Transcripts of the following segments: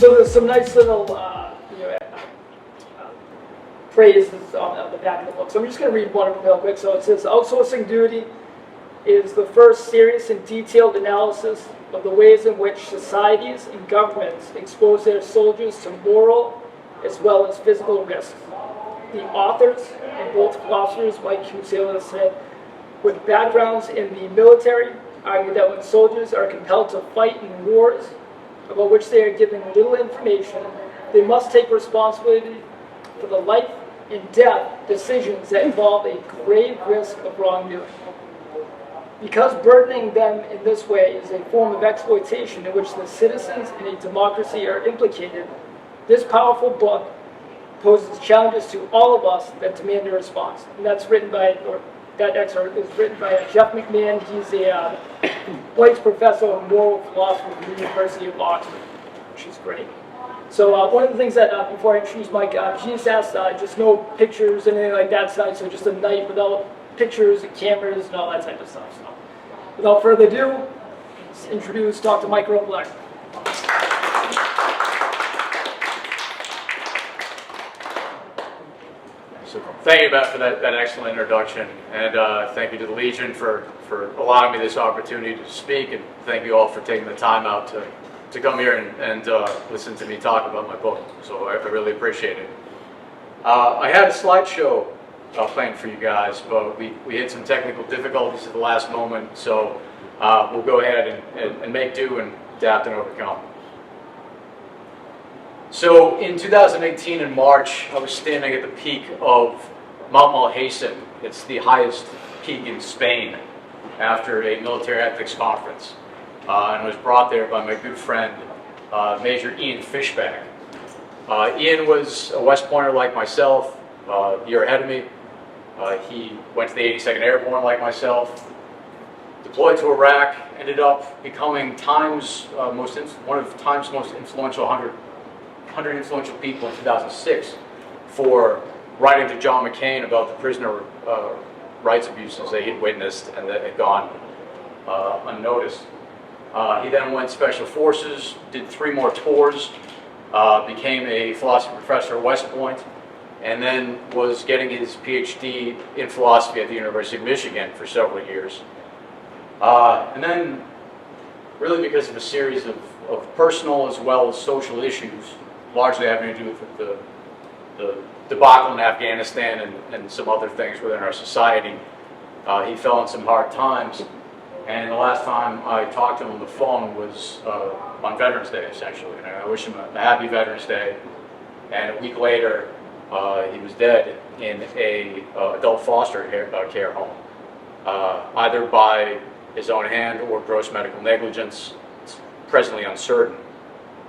So there's some nice little phrases on the back of the book. So I'm just going to read one of them real quick. So it says, outsourcing duty is the first serious and detailed analysis of the ways in which societies and governments expose their soldiers to moral as well as physical risks. The authors, and both philosophers, like Husserl said, with backgrounds in the military, argue that when soldiers are compelled to fight in wars about which they are given little information, they must take responsibility for the life and death decisions that involve a grave risk of wrongdoing. Because burdening them in this way is a form of exploitation in which the citizens in a democracy are implicated, this powerful book poses challenges to all of us that demand a response. And that's written by, or that excerpt is written by Jeff McMahon. He's a Blake's professor of moral philosophy at the University of Oxford, which is great. So one of the things that, before I introduce Mike, she just asked just no pictures and anything like that tonight, so just a night without pictures and cameras and all that type of stuff. So without further ado, let's introduce Dr. Mike Robillard. Thank you, Beth, for that excellent introduction, and thank you to the Legion for allowing me this opportunity to speak, and thank you all for taking the time out to come here and listen to me talk about my book. So I really appreciate it. I had a slideshow planned for you guys, but we had some technical difficulties at the last moment, so we'll go ahead and make do and adapt and overcome. So in 2018 in March, I was standing at the peak of Mount Malhacen. It's the highest peak in Spain after a military ethics conference. And I was brought there by my good friend, Major Ian Fischbach. Ian was a West Pointer like myself, a year ahead of me. He went to the 82nd Airborne like myself, deployed to Iraq, ended up becoming one of Time's most influential 100 influential people in 2006 for writing to John McCain about the prisoner rights abuses that he'd witnessed and that had gone unnoticed. He then went Special Forces, did 3 more tours, became a philosophy professor at West Point, and then was getting his PhD in philosophy at the University of Michigan for several years. And then, really because of a series of personal as well as social issues, largely having to do with the debacle in Afghanistan and some other things within our society, he fell in some hard times. And the last time I talked to him on the phone was on Veterans Day, essentially. And I wish him a happy Veterans Day. And a week later, he was dead in a adult foster care home, either by his own hand or gross medical negligence. It's presently uncertain.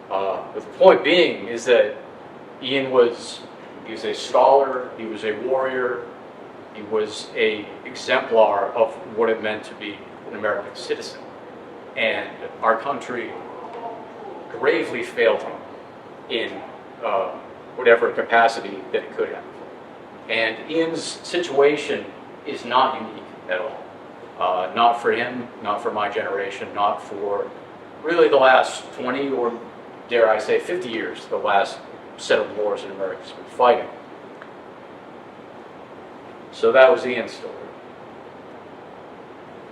But the point being is that Ian was a scholar, he was a warrior, he was an exemplar of what it meant to be an American citizen. And our country gravely failed him in whatever capacity that it could have. And Ian's situation is not unique at all. Not for him, not for my generation, not for really the last 20 or dare I say 50 years, the last set of wars that America's been fighting. So that was Ian's story.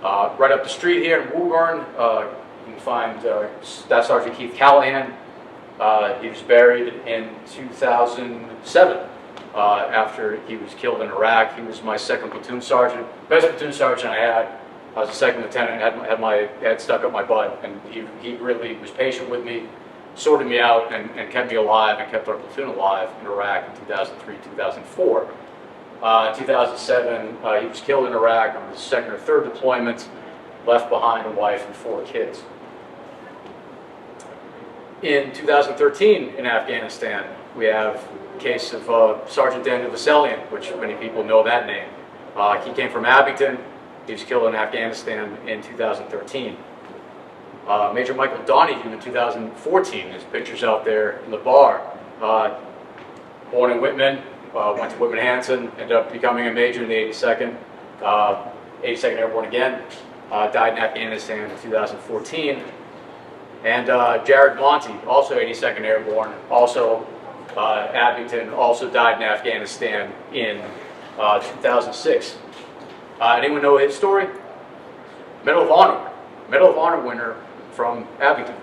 Right up the street here in Woburn, you can find Staff Sergeant Keith Callahan. He was buried in 2007 after he was killed in Iraq. He was my second platoon sergeant, best platoon sergeant I had. I was a second lieutenant, had my head stuck up my butt, and he really was patient with me, sorted me out, and kept me alive and kept our platoon alive in Iraq in 2003, 2004. In 2007, he was killed in Iraq on his second or third deployment, left behind a wife and 4 kids. In 2013 in Afghanistan, we have a case of Sergeant Daniel Vaselian, which many people know that name. He came from Abington. He was killed in Afghanistan in 2013. Major Michael Donahue in 2014, his picture's out there in the bar. Born in Whitman, went to Whitman-Hanson, ended up becoming a major in the 82nd, 82nd Airborne again. Died in Afghanistan in 2014. And Jared Monty, also 82nd Airborne, also Abington, also died in Afghanistan in 2006. Anyone know his story? Medal of Honor winner from Abington.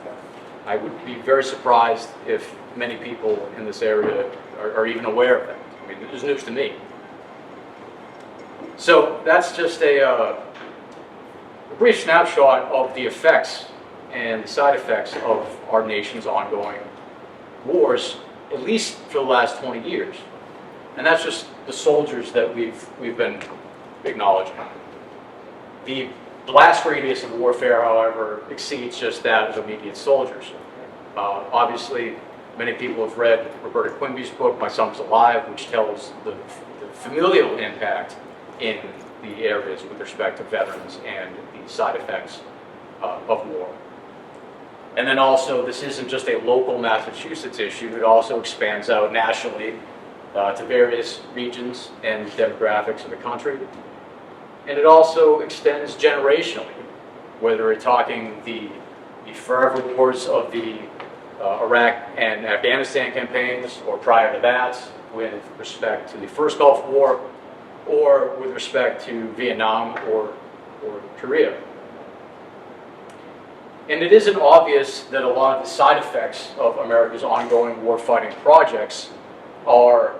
I would be very surprised if many people in this area are even aware of that. I mean, it was news to me. So that's just a brief snapshot of the effects and the side effects of our nation's ongoing wars, at least for the last 20 years. And that's just the soldiers that we've been acknowledging. The blast radius of warfare, however, exceeds just that of immediate soldiers. Obviously, many people have read Roberta Quimby's book, My Son's Alive, which tells the familial impact in the areas with respect to veterans and the side effects of war. And then also, this isn't just a local Massachusetts issue, it also expands out nationally to various regions and demographics of the country. And it also extends generationally, whether we're talking the forever wars of the Iraq and Afghanistan campaigns, or prior to that, with respect to the first Gulf War, or with respect to Vietnam or Korea. And it isn't obvious that a lot of the side effects of America's ongoing warfighting projects are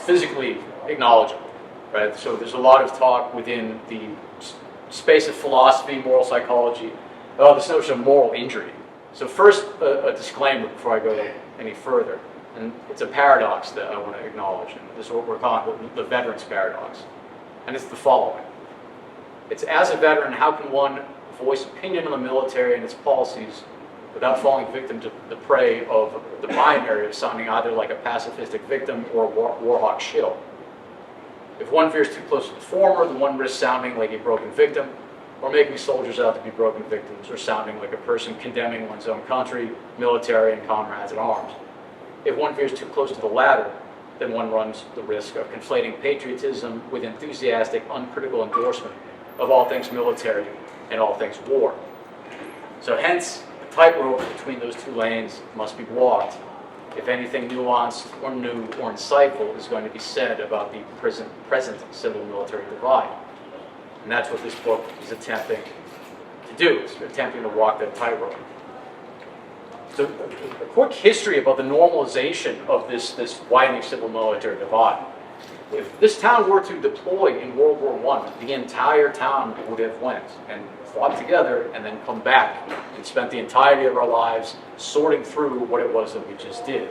physically acknowledgeable, right? So there's a lot of talk within the space of philosophy, moral psychology, this notion of moral injury. So first, a disclaimer before I go any further, and it's a paradox that I want to acknowledge, and this is what we're calling the veteran's paradox, and it's the following. It's, as a veteran, how can one voice opinion on the military and its policies without falling victim to the prey of the binary of sounding either like a pacifistic victim or a war hawk shill? If one veers too close to the former, then one risks sounding like a broken victim, or making soldiers out to be broken victims, or sounding like a person condemning one's own country, military, and comrades at arms. If one veers too close to the latter, then one runs the risk of conflating patriotism with enthusiastic, uncritical endorsement of all things military and all things war. So hence, the tightrope between those two lanes must be walked if anything nuanced or new or insightful is going to be said about the present civil-military divide. And that's what this book is attempting to do. It's attempting to walk that tightrope. So a quick history about the normalization of this widening civil-military divide. If this town were to deploy in World War I, the entire town would have went and fought together and then come back and spent the entirety of our lives sorting through what it was that we just did.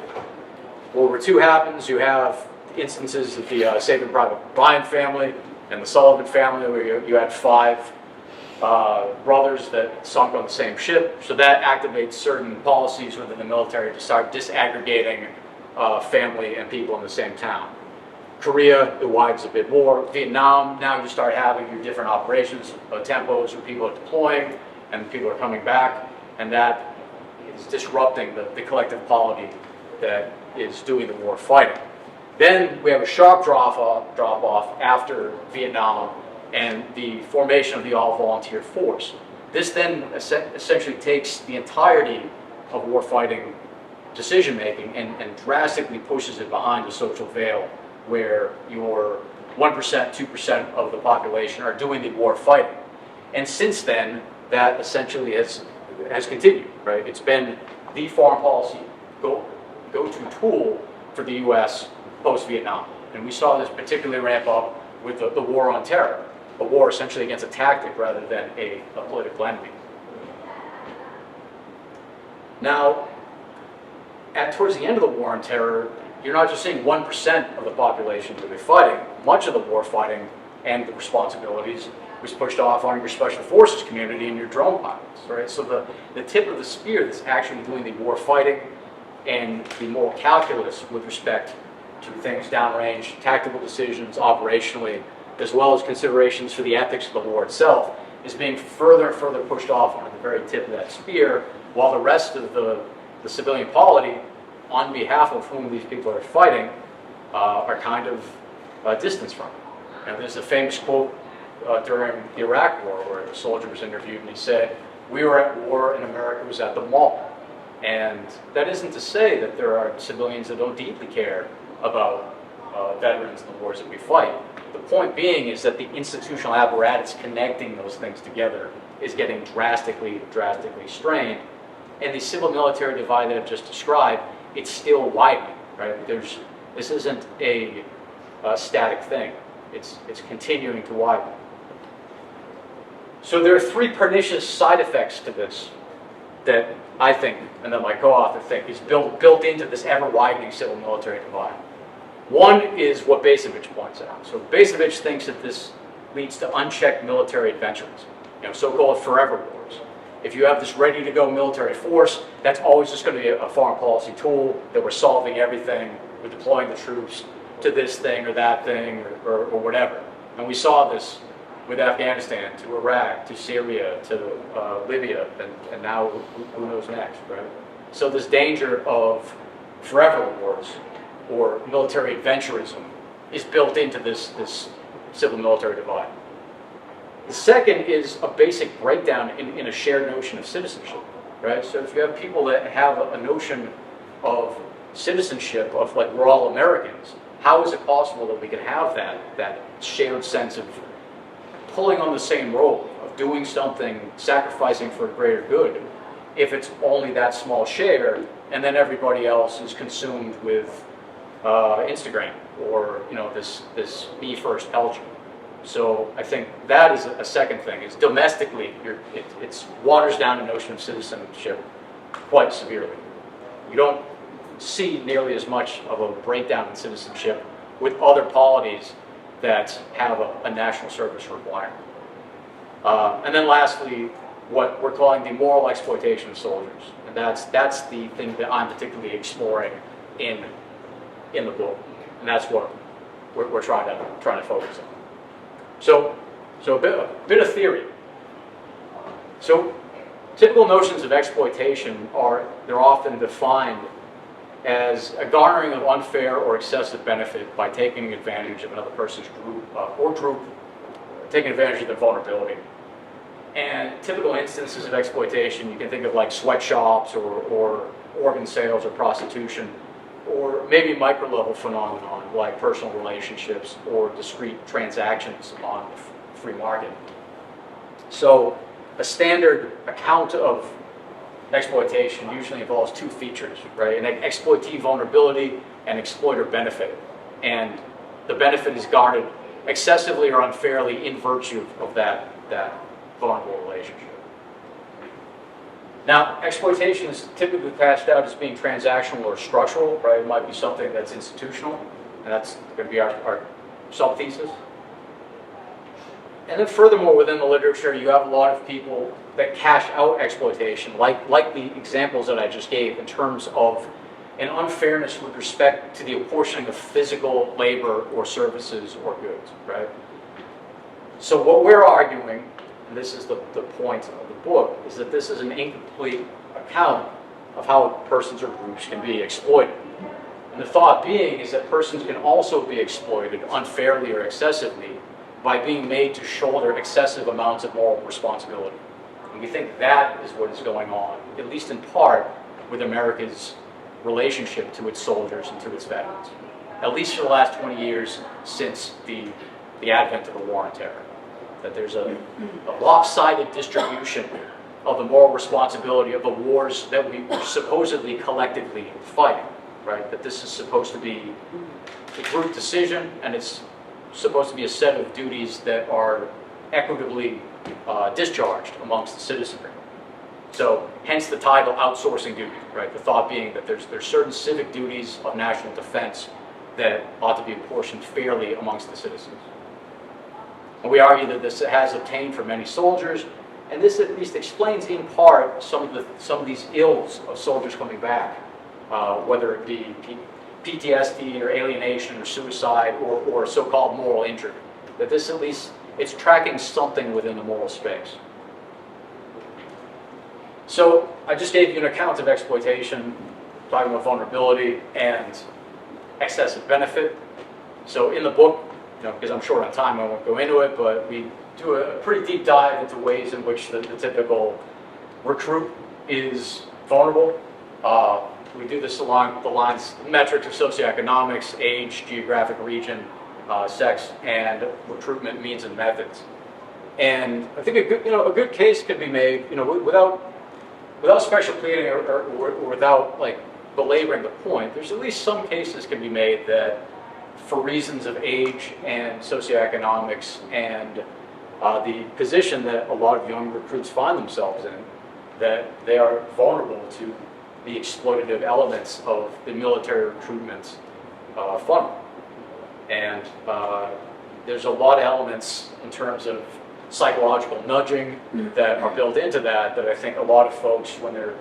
World War II happens, you have instances of the Saving Private Ryan family and the Sullivan family, where you had 5 brothers that sunk on the same ship. So that activates certain policies within the military to start disaggregating family and people in the same town. Korea, it widens a bit more. Vietnam, now you start having your different operations, tempos where people are deploying and people are coming back, and that is disrupting the collective polity that is doing the war fighting. Then we have a sharp drop-off after Vietnam and the formation of the all-volunteer force. This then essentially takes the entirety of warfighting decision-making and drastically pushes it behind a social veil where your 1%, 2% of the population are doing the war fighting. And since then, that essentially has continued, right? It's been the foreign policy go-to tool for the U.S. post-Vietnam. And we saw this particularly ramp up with the war on terror, a war essentially against a tactic rather than a political enemy. Now, towards the end of the war on terror, you're not just seeing 1% of the population really fighting. Much of the war fighting and the responsibilities was pushed off on your special forces community and your drone pilots, right? So the tip of the spear that's actually doing the war fighting and the moral calculus with respect to things downrange, tactical decisions, operationally, as well as considerations for the ethics of the war itself, is being further and further pushed off onto the very tip of that spear, while the rest of the civilian polity, on behalf of whom these people are fighting, are kind of distanced from it. Now, there's a famous quote during the Iraq War where a soldier was interviewed and he said, "We were at war and America was at the mall." And that isn't to say that there are civilians that don't deeply care about veterans and the wars that we fight. The point being is that the institutional apparatus connecting those things together is getting drastically strained. And the civil-military divide that I've just described, it's still widening, right? This isn't a static thing. It's continuing to widen. So there are three pernicious side effects to this that I think, and that my co-author think, is built into this ever-widening civil-military divide. One is what Basevich points out. So Basevich thinks that this leads to unchecked military adventurism, so-called forever wars. If you have this ready-to-go military force, that's always just going to be a foreign policy tool, that we're solving everything, we're deploying the troops to this thing or that thing or whatever. And we saw this with Afghanistan, to Iraq, to Syria, to Libya, and now who knows next, right? So this danger of forever wars or military adventurism is built into this civil-military divide. The second is a basic breakdown in a shared notion of citizenship, right? So if you have people that have a notion of citizenship, of like we're all Americans, how is it possible that we can have that shared sense of pulling on the same rope, of doing something, sacrificing for a greater good, if it's only that small share, and then everybody else is consumed with Instagram or this me first culture. So I think that is a second thing. Is domestically, it waters down the notion of citizenship quite severely. You don't see nearly as much of a breakdown in citizenship with other polities that have a national service requirement. And then lastly, what we're calling the moral exploitation of soldiers. And that's the thing that I'm particularly exploring in the book. And that's what we're trying to focus on. So a bit of theory. So typical notions of exploitation they're often defined as a garnering of unfair or excessive benefit by taking advantage of another person's group, taking advantage of their vulnerability. And typical instances of exploitation, you can think of like sweatshops or organ sales or prostitution, or maybe micro-level phenomenon like personal relationships or discrete transactions on the free market. So a standard account of exploitation usually involves two features, right? An exploitee vulnerability and exploiter benefit. And the benefit is garnered excessively or unfairly in virtue of that vulnerable relationship. Now, exploitation is typically patched out as being transactional or structural, right? It might be something that's institutional, and that's going to be our sub-thesis. And then furthermore, within the literature, you have a lot of people that cash out exploitation, like the examples that I just gave, in terms of an unfairness with respect to the apportioning of physical labor or services or goods, right? So what we're arguing, and this is the point of the book, is that this is an incomplete account of how persons or groups can be exploited. And the thought being is that persons can also be exploited unfairly or excessively by being made to shoulder excessive amounts of moral responsibility. And we think that is what is going on, at least in part, with America's relationship to its soldiers and to its veterans, at least for the last 20 years since the advent of the war on terror. That there's a lopsided distribution of the moral responsibility of the wars that we supposedly collectively fight, right? That this is supposed to be a group decision, and it's supposed to be a set of duties that are equitably discharged amongst the citizenry. So hence the title, outsourcing duty, right? The thought being that there's certain civic duties of national defense that ought to be apportioned fairly amongst the citizens. And we argue that this has obtained for many soldiers, and this at least explains in part some of these ills of soldiers coming back, whether it be PTSD or alienation or suicide or so-called moral injury. That this at least, it's tracking something within the moral space. So I just gave you an account of exploitation, talking about vulnerability and excessive benefit. So in the book, because I'm short on time, I won't go into it, but we do a pretty deep dive into ways in which the typical recruit is vulnerable We do this along the lines, metrics of socioeconomics, age, geographic region, sex, and recruitment means and methods. And I think a good case could be made, without special pleading or without like belaboring the point. There's at least some cases can be made that, for reasons of age and socioeconomics and the position that a lot of young recruits find themselves in, that they are vulnerable to the exploitative elements of the military recruitment funnel. And there's a lot of elements in terms of psychological nudging that are built into that I think a lot of folks, when they're,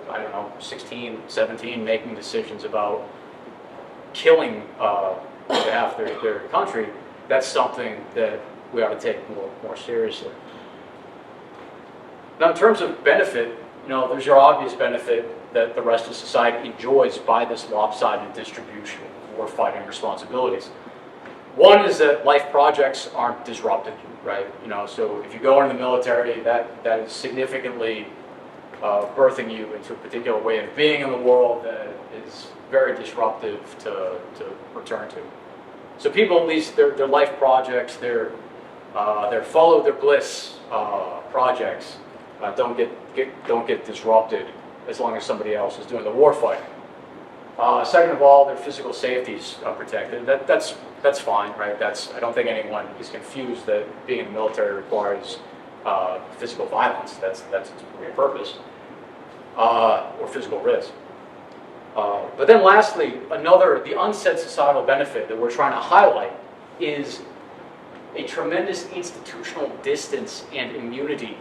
16, 17, making decisions about killing on behalf of their country, that's something that we ought to take more seriously. Now, in terms of benefit, there's your obvious benefit that the rest of society enjoys by this lopsided distribution of warfighting responsibilities. One is that life projects aren't disrupted, right? So if you go into the military, that is significantly birthing you into a particular way of being in the world that is very disruptive to return to. So people, at least their life projects, their follow their bliss projects don't get disrupted as long as somebody else is doing the war fighting. Second of all, their physical safety is protected. That's fine, right? I don't think anyone is confused that being in the military requires physical violence. That's its purpose, or physical risk. But then lastly, the unsaid societal benefit that we're trying to highlight is a tremendous institutional distance and immunity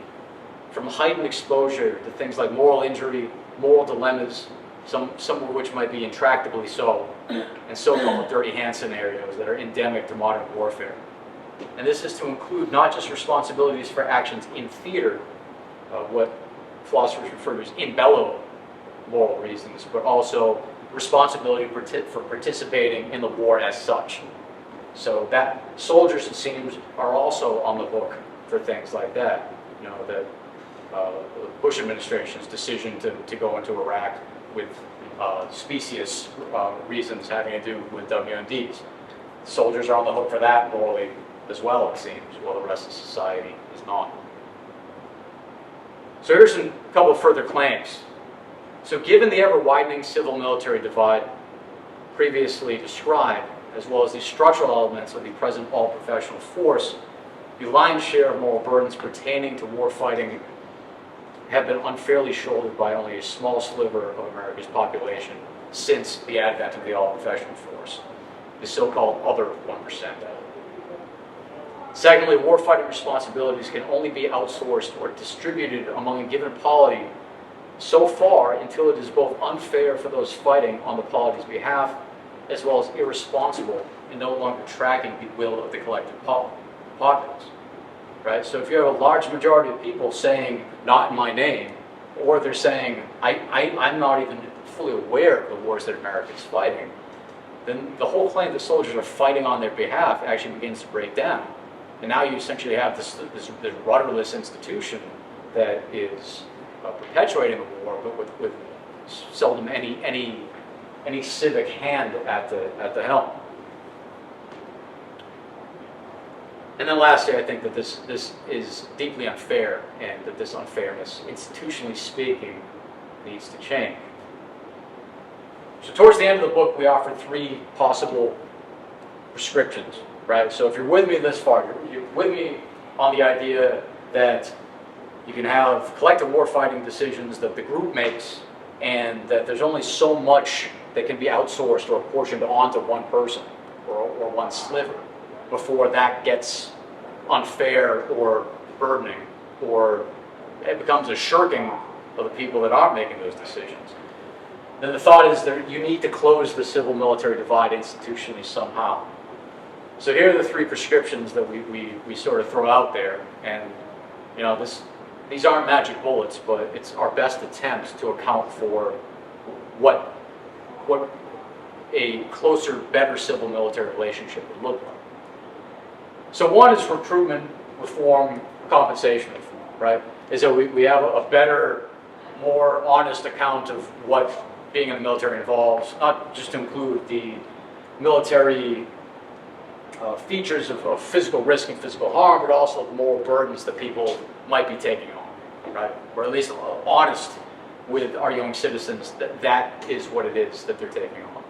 from heightened exposure to things like moral injury, moral dilemmas, some of which might be intractably so, and so-called dirty hand scenarios that are endemic to modern warfare. And this is to include not just responsibilities for actions in theater, what philosophers refer to as in bello moral reasons, but also responsibility for participating in the war as such. So that soldiers, it seems, are also on the hook for things like that. The Bush administration's decision to go into Iraq with specious reasons having to do with WMDs. Soldiers are on the hook for that morally as well, it seems, while the rest of society is not. So here's a couple of further claims. So given the ever-widening civil-military divide previously described, as well as the structural elements of the present all-professional force, the lion's share of moral burdens pertaining to warfighting have been unfairly shouldered by only a small sliver of America's population since the advent of the all-professional force, the so-called other 1%. Secondly, warfighting responsibilities can only be outsourced or distributed among a given polity so far until it is both unfair for those fighting on the polity's behalf, as well as irresponsible in no longer tracking the will of the collective populace. Right? So if you have a large majority of people saying, not in my name, or they're saying, I'm not even fully aware of the wars that America is fighting, then the whole claim that soldiers are fighting on their behalf actually begins to break down. And now you essentially have this rudderless institution that is perpetuating the war, but with seldom any civic hand at the helm. And then lastly, I think that this is deeply unfair, and that this unfairness, institutionally speaking, needs to change. So towards the end of the book, we offer 3 possible prescriptions, right? So if you're with me this far, you're with me on the idea that you can have collective warfighting decisions that the group makes, and that there's only so much that can be outsourced or apportioned onto one person or one sliver before that gets unfair or burdening, or it becomes a shirking of the people that aren't making those decisions. Then the thought is that you need to close the civil-military divide institutionally somehow. So here are the 3 prescriptions that we sort of throw out there, and these aren't magic bullets, but it's our best attempt to account for what a closer, better civil-military relationship would look like. So one is recruitment reform, compensation reform, right? Is that we have a better, more honest account of what being in the military involves, not just to include the military features of physical risk and physical harm, but also the moral burdens that people might be taking on, right? Or at least honest with our young citizens that that is what it is that they're taking on.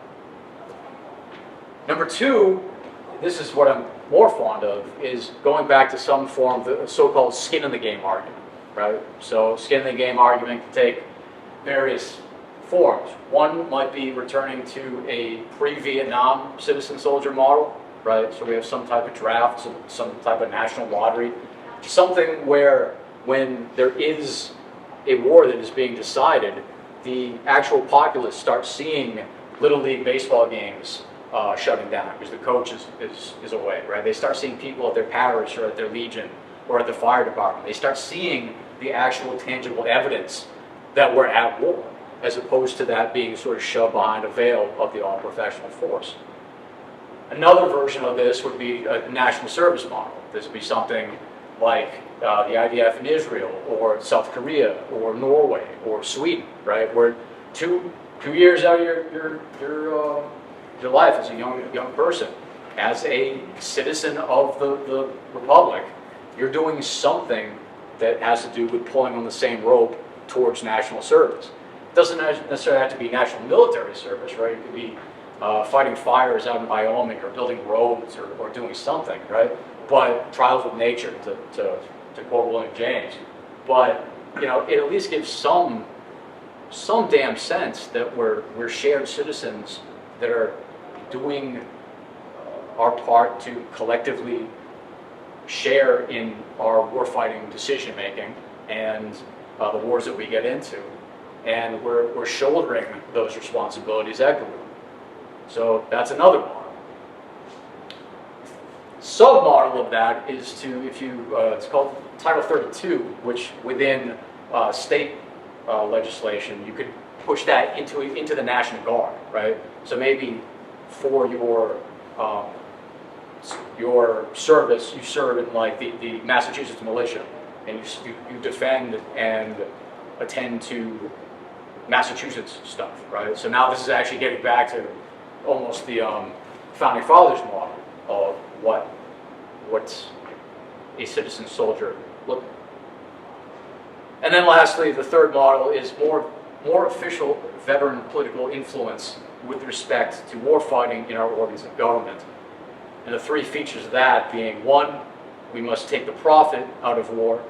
Number two, this is what I'm more fond of, is going back to some form of the so-called skin in the game argument, right? So skin in the game argument can take various forms. One might be returning to a pre-Vietnam citizen soldier model, right? So we have some type of draft, some type of national lottery, something where when there is a war that is being decided, the actual populace starts seeing Little League baseball games shutting down because the coach is away, right? They start seeing people at their parish or at their legion or at the fire department. They start seeing the actual tangible evidence that we're at war, as opposed to that being sort of shoved behind a veil of the all-professional force. Another version of this would be a national service model. This would be something like the IDF in Israel, or South Korea, or Norway, or Sweden, right? Where two years out of your life as a young person, as a citizen of the republic, you're doing something that has to do with pulling on the same rope towards national service. It doesn't necessarily have to be national military service, right? It could be fighting fires out in Wyoming, or building roads, or doing something, right? But trials with nature, to quote William James. But it at least gives some damn sense that we're shared citizens that are doing our part to collectively share in our warfighting decision making and the wars that we get into, and we're shouldering those responsibilities equitably. So that's another model. Sub-model of that is it's called Title 32, which within state legislation, you could push that into the National Guard, right? So maybe for your service, you serve in like the Massachusetts militia, and you defend and attend to Massachusetts stuff, right? So now this is actually getting back to almost the founding fathers model of what a citizen soldier looked like. And then lastly, the third model is more official veteran political influence with respect to warfighting in our organs of government. And the three features of that being: one, we must take the profit out of war.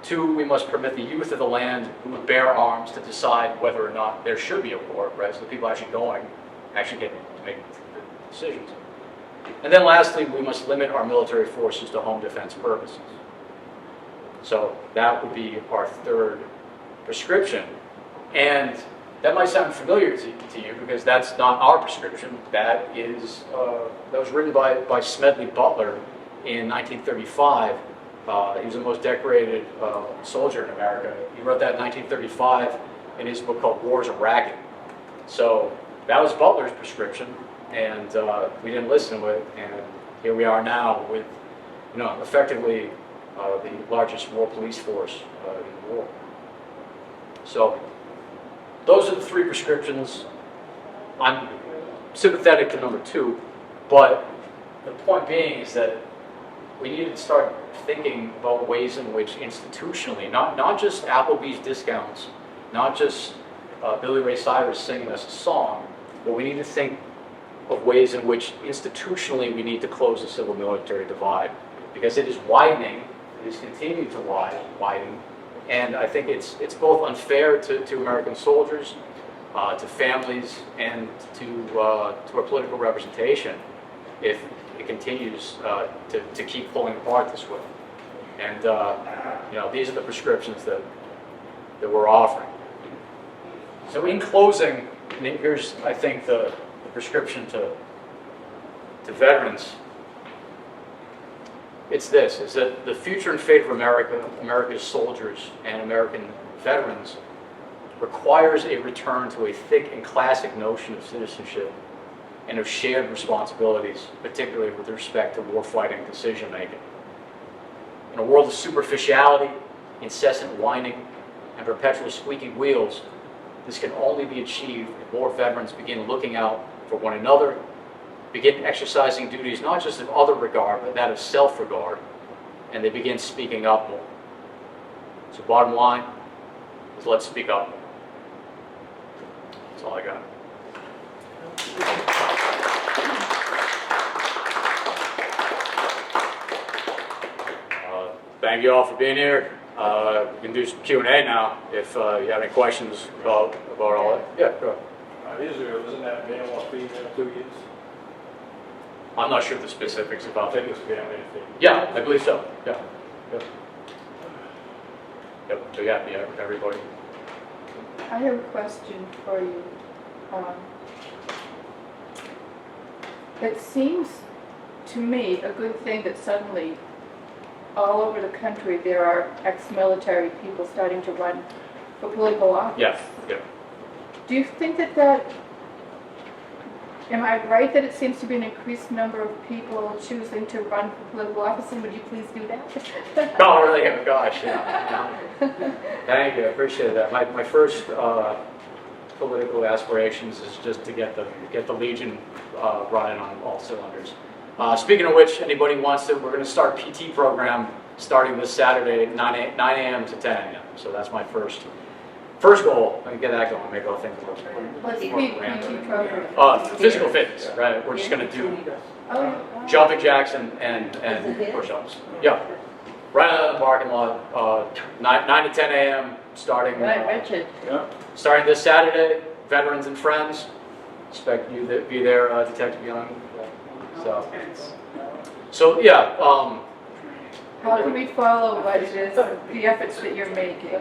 Two, we must permit the youth of the land who would bear arms to decide whether or not there should be a war, right? So the people actually get to make the decisions. And then lastly, we must limit our military forces to home defense purposes. So that would be our third prescription. And that might sound familiar to you, because that's not our prescription. That was written by Smedley Butler in 1935. He was the most decorated soldier in America. He wrote that in 1935 in his book called War's a Racket. So that was Butler's prescription, and we didn't listen to it, and here we are now with, effectively the largest war police force in the world. So those are the three prescriptions. I'm sympathetic to number two, but the point being is that we need to start thinking about ways in which institutionally, not just Applebee's discounts, not just Billy Ray Cyrus singing us a song, but we need to think of ways in which institutionally we need to close the civil-military divide, because it is widening, it is continuing to widen, and I think it's both unfair to American soldiers, to families, and to our political representation if it continues to keep pulling apart this way. And these are the prescriptions that we're offering. So in closing, here's, I think, the prescription to veterans. It's this: is that the future and fate of America's soldiers and American veterans requires a return to a thick and classic notion of citizenship and of shared responsibilities, particularly with respect to warfighting decision-making. In a world of superficiality, incessant whining, and perpetual squeaky wheels, This can only be achieved if more veterans begin looking out for one another, begin exercising duties not just of other regard, but that of self-regard, and they begin speaking up more. So bottom line is let's speak up. That's all I got. Thank you all for being here. We can do some Q&A now if you have any questions about all that. Yeah, go ahead. Israel, isn't that male or female 2 years? I'm not sure the specifics about I that. think it's family thing. Yeah, I believe so. Yeah. Yep. Yep. So yeah, everybody. I have a question for you. It seems to me a good thing that suddenly all over the country there are ex-military people starting to run for political office. Yes. Yeah. Do you think that am I right that it seems to be an increased number of people choosing to run for political office, and would you please do that? Oh, really? Oh, gosh. Yeah. Thank you. I appreciate that. My first political aspirations is just to get the Legion running on all cylinders. Speaking of which, anybody wants to, we're going to start PT program starting this Saturday at 9 a.m. to 10 a.m. So that's my first goal. Let me get that going. Make all things work. What's PT program? Physical fitness, right? We're just going to do jumping jacks and push-ups. Yeah. Right out of the parking lot, 9 to 10 a.m. starting. Richard. Starting this Saturday. Veterans and friends. Expect you to be there, Detective Young. So yeah. How can we follow what it is, the efforts that you're making?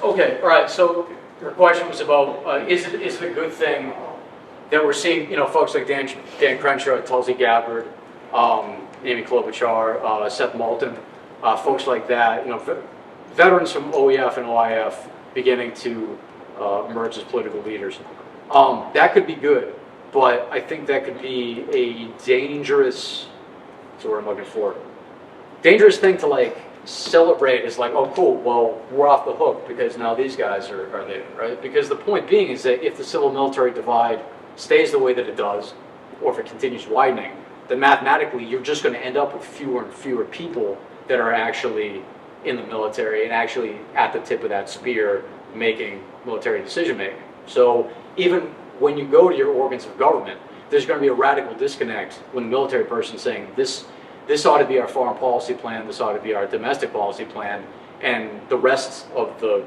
Okay, all right. So your question was about is it a good thing that we're seeing folks like Dan Crenshaw, Tulsi Gabbard, Amy Klobuchar, Seth Moulton, folks like that. Veterans from OEF and OIF beginning to emerge as political leaders. That could be good. But I think that could be a dangerous, that's what I'm looking for, dangerous thing to celebrate is oh cool, well we're off the hook because now these guys are there, right? Because the point being is that if the civil-military divide stays the way that it does, or if it continues widening, then mathematically you're just going to end up with fewer and fewer people that are actually in the military and actually at the tip of that spear making military decision making. So even when you go to your organs of government, there's going to be a radical disconnect when the military person is saying this ought to be our foreign policy plan, this ought to be our domestic policy plan, and the rest of the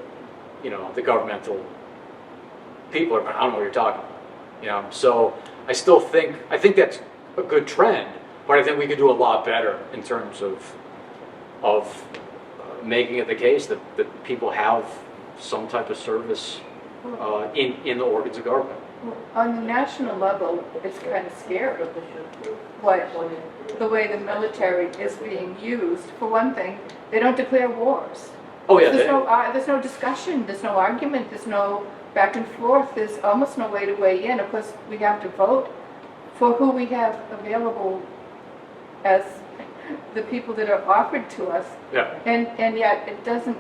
governmental people are going, I don't know what you're talking about. So I think that's a good trend, but I think we could do a lot better in terms of making it the case that people have some type of service in the organs of government. On the national level, it's kind of scary the way the military is being used. For one thing, they don't declare wars. Oh yeah. There's no discussion, there's no argument, there's no back and forth, there's almost no way to weigh in. Of course, we have to vote for who we have available as the people that are offered to us. Yeah. And yet it doesn't,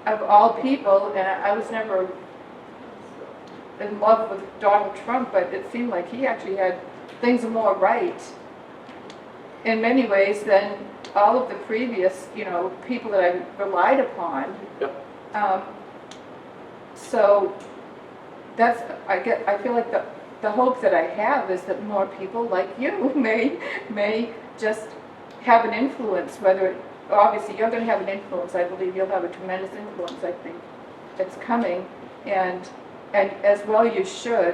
of all people, and I was never in love with Donald Trump, but it seemed like he actually had things more right in many ways than all of the previous, people that I relied upon. Yep. So I feel like the hope that I have is that more people like you may just have an influence, obviously you're going to have an influence. I believe you'll have a tremendous influence. I think it's coming, and as well you should,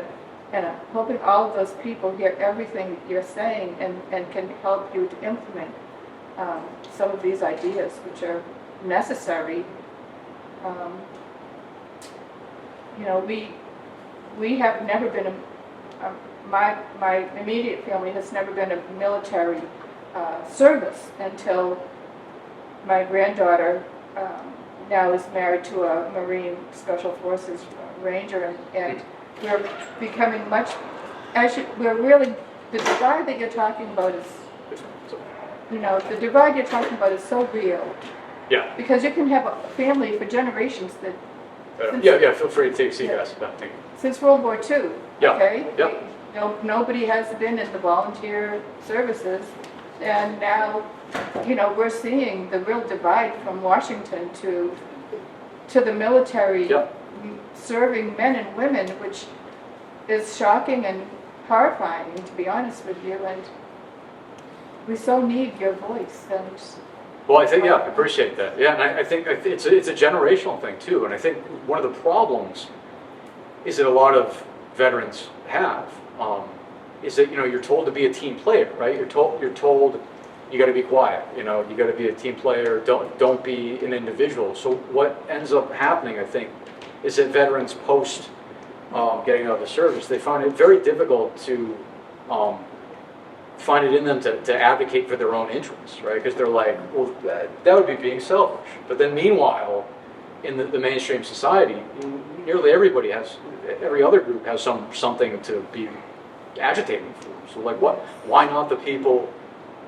and I'm hoping all of those people hear everything you're saying and can help you to implement some of these ideas which are necessary. We have never been, my immediate family has never been a military service until my granddaughter now is married to a Marine Special Forces Ranger, and we're becoming we're really, the divide that you're talking about is, the divide you're talking about is so real. Yeah. Because you can have a family for generations that Yeah, feel free to take a seat, guys. Thank you. Since World War II, Yeah, okay? yeah. Nobody has been in the volunteer services, and now, we're seeing the real divide from Washington to the military Yeah. serving men and women, which is shocking and horrifying, to be honest with you, and we so need your voice, and Well, I think, yeah, I appreciate that. Yeah, and I think it's a generational thing too. And I think one of the problems is that a lot of veterans have is that you're told to be a team player, right? You're told you got to be quiet. You got to be a team player. Don't be an individual. So what ends up happening, I think, is that veterans post getting out of the service, they find it very difficult to find it in them to advocate for their own interests, right? Because they're like, well, that would be being selfish. But then meanwhile, in the mainstream society, nearly everybody every other group has something to be agitating for. So like, why not the people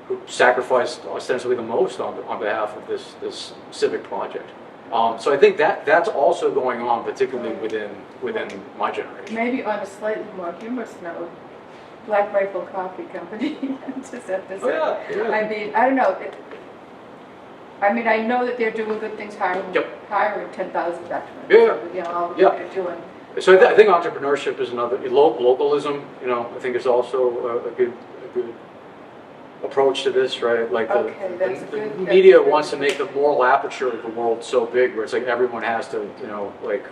who sacrificed ostensibly the most on behalf of this civic project? So I think that's also going on, particularly within my generation. maybe on a slightly more humorous note, Black Rifle Coffee Company, to set this Oh, up. yeah, yeah. I mean, I don't know. I know that they're doing good things, hiring Yep. 10,000 veterans. Yeah. All Yeah. they're doing. So I think entrepreneurship is another, localism, I think is also a good approach to this, right? Like Okay, that's the good. media That's good. wants to make the moral aperture of the world so big where it's like everyone has to, like,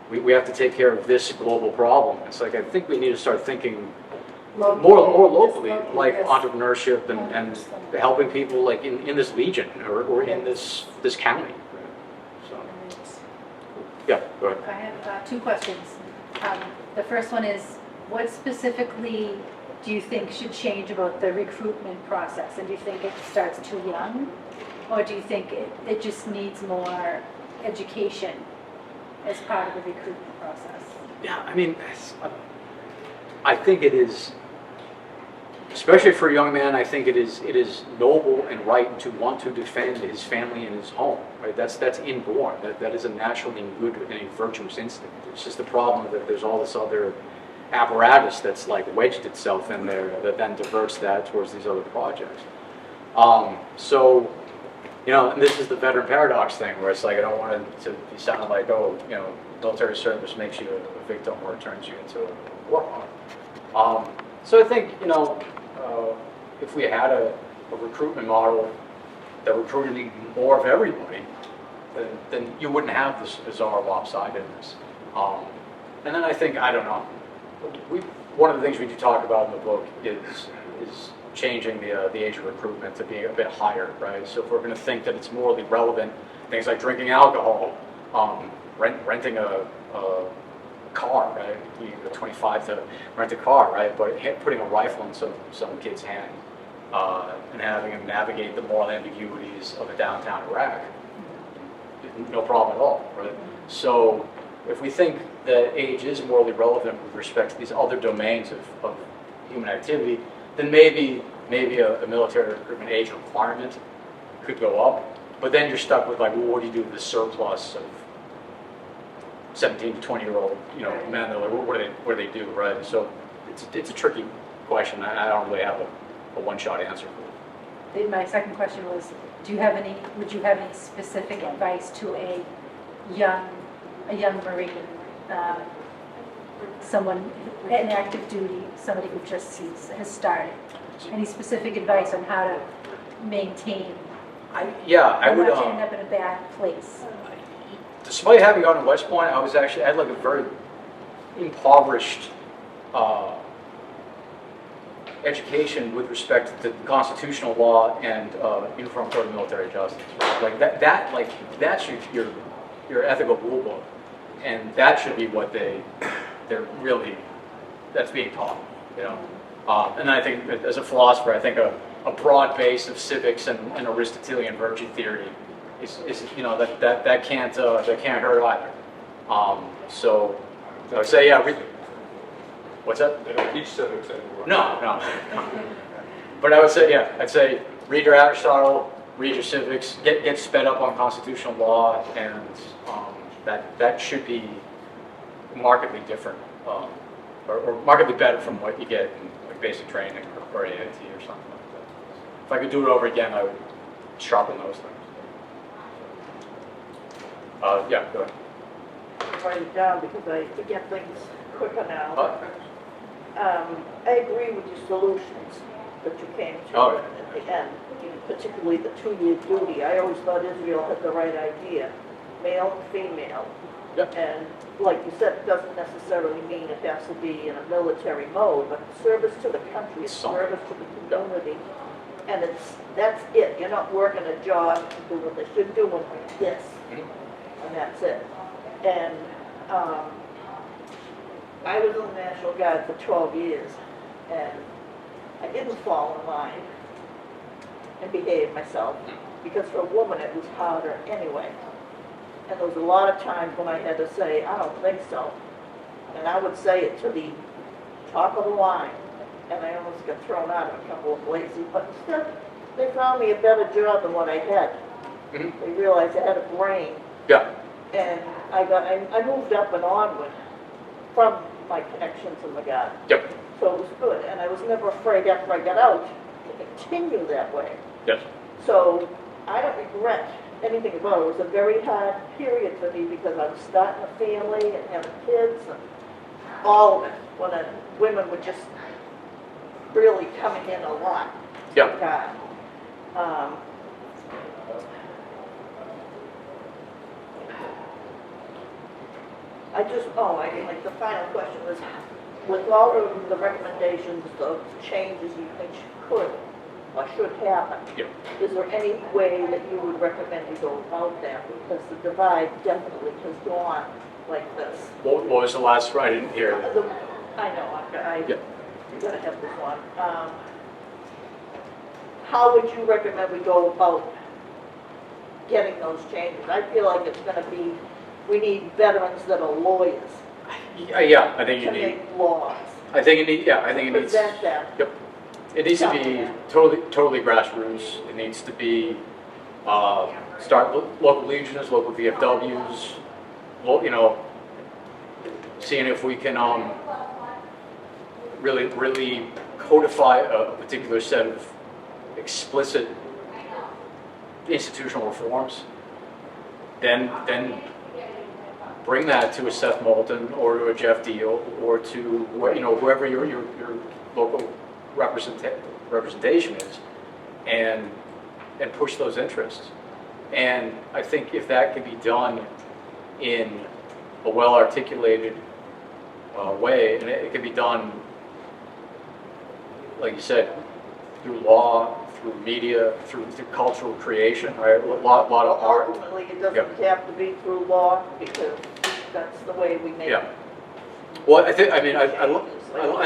we have to take care of this global problem. It's like, I think we need to start thinking more locally, Yes, like yes. entrepreneurship and 100%. helping people like in this region or in Yes. this county. So, yeah, go ahead. I have two questions. The first one is, what specifically do you think should change about the recruitment process? And do you think it starts too young? Or do you think it just needs more education as part of the recruitment process? Yeah, I mean, I think it is, especially for a young man, I think it is noble and right to want to defend his family and his home, right? That's inborn. That is a naturally good and a virtuous instinct. It's just the problem that there's all this other apparatus that's like wedged itself in there that then diverts that towards these other projects. So, and this is the veteran paradox thing where it's like, I don't want it to be sounding like, military service makes you a victim or it turns you into a war hawk. So I think, if we had a recruitment model that recruited more of everybody, then you wouldn't have this bizarre lopsidedness. And then I think, I don't know, one of the things we do talk about in the book is changing the age of recruitment to be a bit higher, right? So if we're going to think that it's morally relevant, things like drinking alcohol, renting a car, right? You go 25 to rent a car, right? But putting a rifle in some kid's hand and having him navigate the moral ambiguities of a downtown Iraq, no problem at all, right? So if we think that age is morally relevant with respect to these other domains of human activity, then maybe a military recruitment age requirement could go up. But then you're stuck with like, well, what do you do with the surplus of 17 to 20-year-old, men? They're like, what do they do, right? So it's a tricky question. I don't really have a one-shot answer for it. My second question was, would you have any specific advice to a young Marine, someone in active duty, somebody who just has started? Any specific advice on how to maintain, I how would. not to end up in a bad place? Despite having gone to West Point, I had like a very impoverished education with respect to constitutional law and Uniform Code of Military Justice. Right? Like that's your ethical rule book, and that should be what that's being taught. And I think as a philosopher, I think a broad base of civics and Aristotelian virtue theory is that can't hurt either. So I would say, what's that? They don't teach civics anymore. No. But I'd say read your Aristotle, read your civics, get sped up on constitutional law, and that should be markedly different, or markedly better from what you get in like basic training or AIT or something like that. If I could do it over again, I would sharpen those things. Yeah, go ahead. Write it down because I forget things quicker now. I agree with your solutions that you came to Oh, yeah. at the end, particularly the 2-year duty. I always thought Israel had the right idea, male and female. Yep. And like you said, it doesn't necessarily mean it has to be in a military mode, but service to the country, service to the community. And that's it. You're not working a job and doing this. You're doing this. And that's it. And I was in the National Guard for 12 years, and I didn't fall in line and behave myself, because for a woman it was harder anyway. And there was a lot of times when I had to say, I don't think so. And I would say it to the top of the line, and I almost got thrown out of a couple of places. But instead, they found me a better job than what I had. They realized I had a brain. Yeah. And I moved up and onward from my connections in the Guard. Yep. So it was good, and I was never afraid after I got out to continue that way. Yes. So I don't regret anything about it. It was a very hard period for me because I was starting a family and having kids and all of it, when women were just really coming in a lot. Yeah. God. Like the final question was, with all of the recommendations of changes you think could or should happen, Yeah. is there any way that you would recommend we go about that? Because the divide definitely has gone like this. What was the last one? I didn't hear. I know, Yeah. you're gonna have this one. How would you recommend we go about getting those changes? I feel like it's gonna be, we need veterans that are lawyers Yeah, I think you to need. make laws. I think it needs. Present them. Yep. It needs to be totally grassroots. It needs to be start local legions, local VFWs. Seeing if we can really codify a particular set of explicit institutional reforms. Then bring that to a Seth Moulton or to a Jeff Deal or to whoever your local representation is, and push those interests. And I think if that can be done in a well-articulated way, and it can be done, like you said, through law, through media, through cultural creation, right? A lot of art. Ultimately, it doesn't have to be through law, because that's the way we make. Yeah. Well, I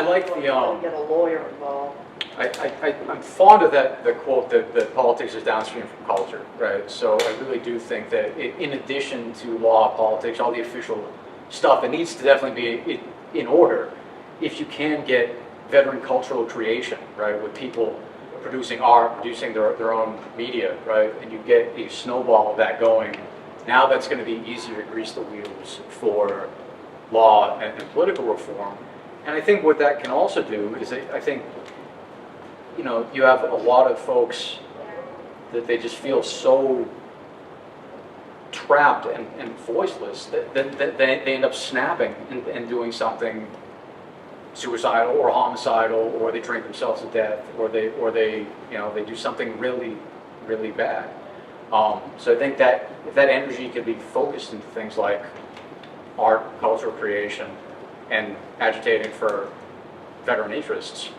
like the. Get a lawyer involved. I'm fond of the quote that politics is downstream from culture, right? So I really do think that in addition to law, politics, all the official stuff, it needs to definitely be in order. If you can get veteran cultural creation, right, with people producing art, producing their own media, right, and you get a snowball of that going, now that's going to be easier to grease the wheels for law and political reform. And I think what that can also do is I think, you have a lot of folks that they just feel so trapped and voiceless that they end up snapping and doing something suicidal or homicidal, or they drink themselves to death, or they do something really, really bad. So I think that if that energy could be focused into things like art, cultural creation, and agitating for veteran interests,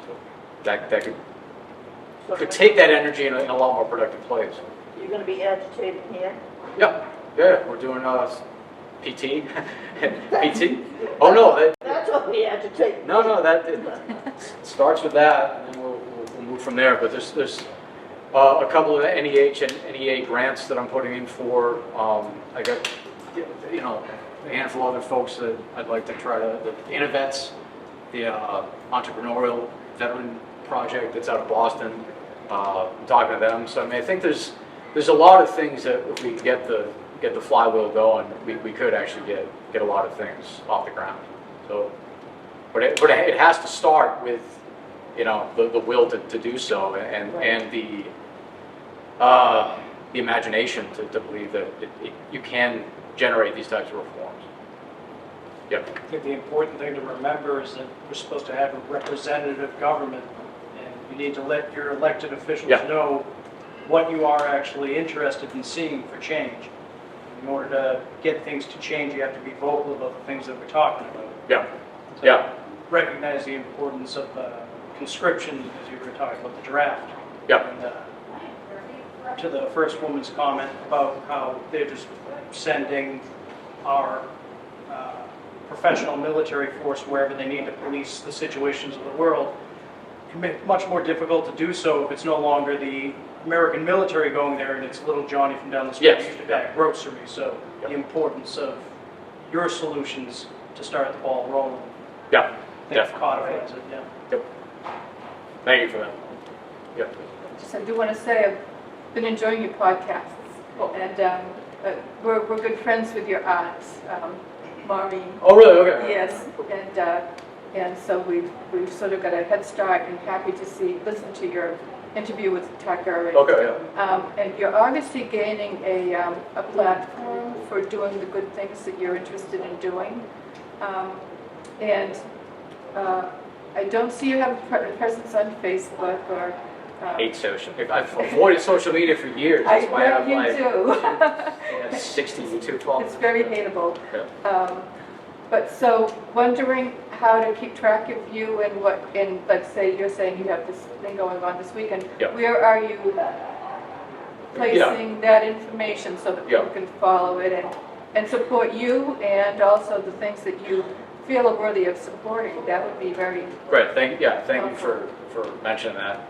that could take that energy in a lot more productive place. You're going to be agitating here? Yeah, we're doing PT. PT? Oh no, That's what we agitate. no, that it starts with that, and then we'll move from there. But there's a couple of NEH and NEA grants that I'm putting in for. I got a handful of other folks that I'd like to try to. The Innovets, the entrepreneurial veteran project that's out of Boston. I'm talking to them. So I think there's a lot of things that if we get the get the flywheel going, we could actually get a lot of things off the ground. So, but it has to start with, you know, the will to do so, and the imagination to believe that you can generate these types of reforms. Yep. I think the important thing to remember is that we're supposed to have a representative government, and you need to let your elected officials Yeah. know what you are actually interested in seeing for change. In order to get things to change, you have to be vocal about the things that we're talking about. Yeah. So Yeah. recognize the importance of conscription, as you were talking about the draft. Yeah. And, to the first woman's comment about how they're just sending our professional military force wherever they need to police the situations of the world. It can make it much more difficult to do so if it's no longer the American military going there and it's little Johnny from down the street Yes. who used to bag groceries. So Yep. the importance of your solutions to start the ball rolling. Yeah. I think Definitely. codifies it, yeah. Yep. Thank you for that. Yep. Just I do want to say I've been enjoying your podcasts, and we're good friends with your aunt, Maureen. Oh, really? Okay. Yes, and so we've sort of got a head start, and happy to listen to your interview with Tucker. And, Okay. Yeah. and you're obviously gaining a platform for doing the good things that you're interested in doing, and I don't see you have a presence on Facebook or. Hate social. I've avoided social media for years. I That's why I have know like you do. 60 YouTube followers. It's very hateable. Yeah. But so wondering how to keep track of you and let's say you're saying you have this thing going on this weekend. Yeah. Where are you placing that information so that people Yeah. can follow it and support you and also the things that you feel are worthy of supporting? That would be very, Great. Thank you for mentioning that.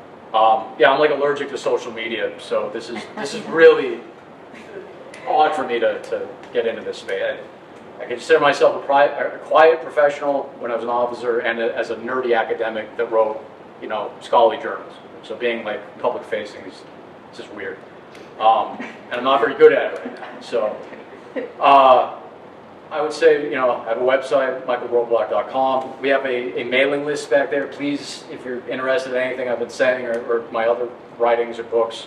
Yeah, I'm like allergic to social media, so this is really odd for me to get into this space. I consider myself a quiet professional when I was an officer, and as a nerdy academic that wrote, you know, scholarly journals. So being like public facing is just weird, and I'm not very good at it right now. So I would say, you know, I have a website, michaelrobillard.com. We have a mailing list back there. Please, if you're interested in anything I've been saying or my other writings or books,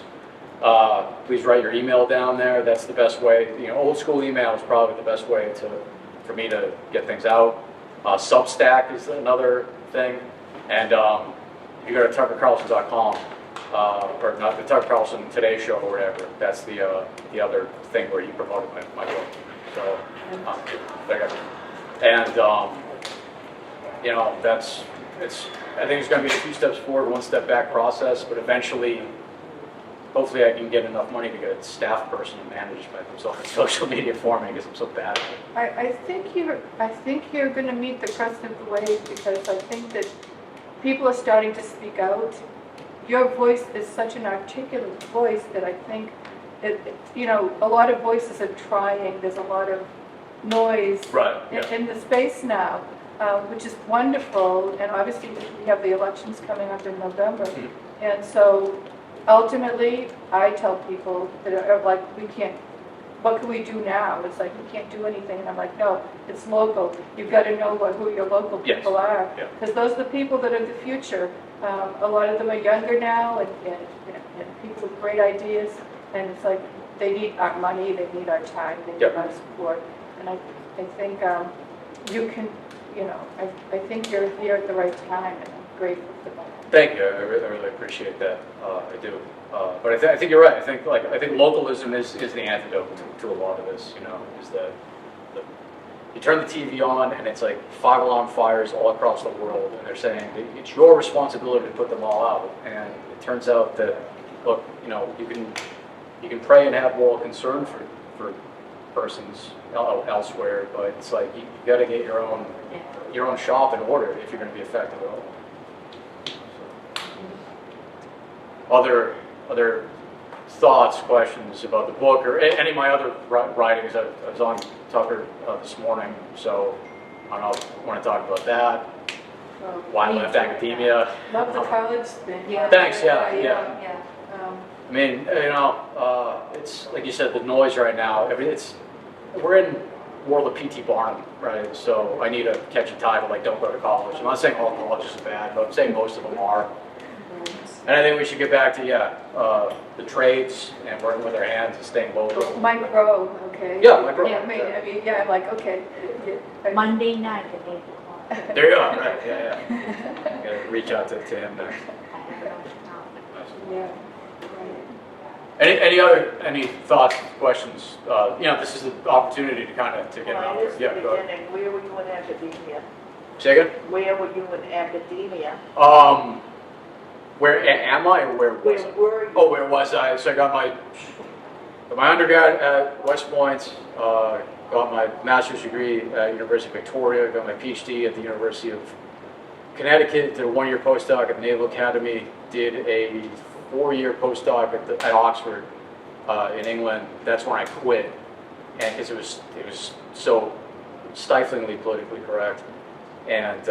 please write your email down there. That's the best way. You know, old school email is probably the best way for me to get things out. Substack is another thing. And if you go to tuckercarlson.com, or not the Tucker Carlson Today Show or whatever, that's the other thing where he promoted my book. So, and you know, I think it's going to be a 2 steps forward, 1 step back process, but eventually, hopefully I can get enough money to get a staff person to manage my social media for me because I'm so bad at it. I think you're going to meet the crust of the wave because I think that people are starting to speak out. Your voice is such an articulate voice that I think you know, a lot of voices are trying. There's a lot of noise Right, yeah. in the space now, which is wonderful. And obviously, we have the elections coming up in November. Mm-hmm. And so, ultimately, I tell people that are like, what can we do now? It's like, we can't do anything. And I'm like, no, it's local. You've got to know who your local Yes. people are. Yeah. Because those are the people that are the future. A lot of them are younger now and people with great ideas. And it's like, they need our money, they need our time, they need Yep. our support. And I think you can, you know, I think you're here at the right time, and I'm grateful for that. Thank you. I really appreciate that. I do. But I think you're right. I think localism is the antidote to a lot of this. You know, is the you turn the TV on and it's like 5 alarm fires all across the world, and they're saying that it's your responsibility to put them all out. And it turns out that, look, you know, you can pray and have moral concern for persons elsewhere, but it's like you got to get your own shop in order if you're going to be effective at all. Other thoughts, questions about the book or any of my other writings? I was on Tucker this morning, so I don't know if you want to talk about that. Why I left academia. Love the college thing. Yeah. Thanks, yeah. Yeah. I mean, it's like you said, the noise right now. We're in world of P.T. Barnum, right? So I need to catch a tide of like, don't go to college. I'm not saying all colleges are bad, but I'm saying most of them are. And I think we should get back to, the trades and working with our hands and staying local. Micro, okay. Yeah, micro. Yeah, I'm like, okay. Yeah. Monday night at 8 o'clock. There you go, right, yeah. Gotta reach out to him next. Yeah. Any thoughts, questions? This is the opportunity to kind of, to get Well, out I there. missed Yeah, the go ahead. beginning. Where were you in academia? Say again? Where were you in academia? Where am I or where was Where I? were you? Oh, where was I? So I got my undergrad at West Point, got my master's degree at University of Victoria, got my PhD at the University of Connecticut, did a one-year postdoc at the Naval Academy, did a 4-year postdoc at Oxford in England. That's when I quit, and because it was so stiflingly politically correct. And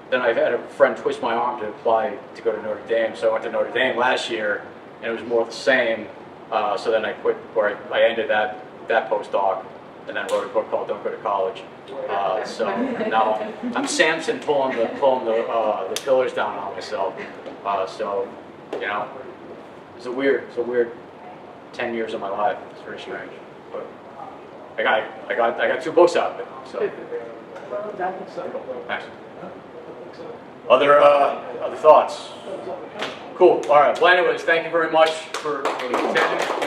then I had a friend twist my arm to apply to go to Notre Dame, so I went to Notre Dame last year, and it was more of the same. So then I quit, or I ended that postdoc, and then wrote a book called Don't Go to College. So now I'm Samson pulling the pillars down on myself. So it's a weird 10 years of my life. It's very strange, but I got 2 books out of it. So thanks. Other thoughts? Cool. All right. Well, anyways, thank you very much for attending.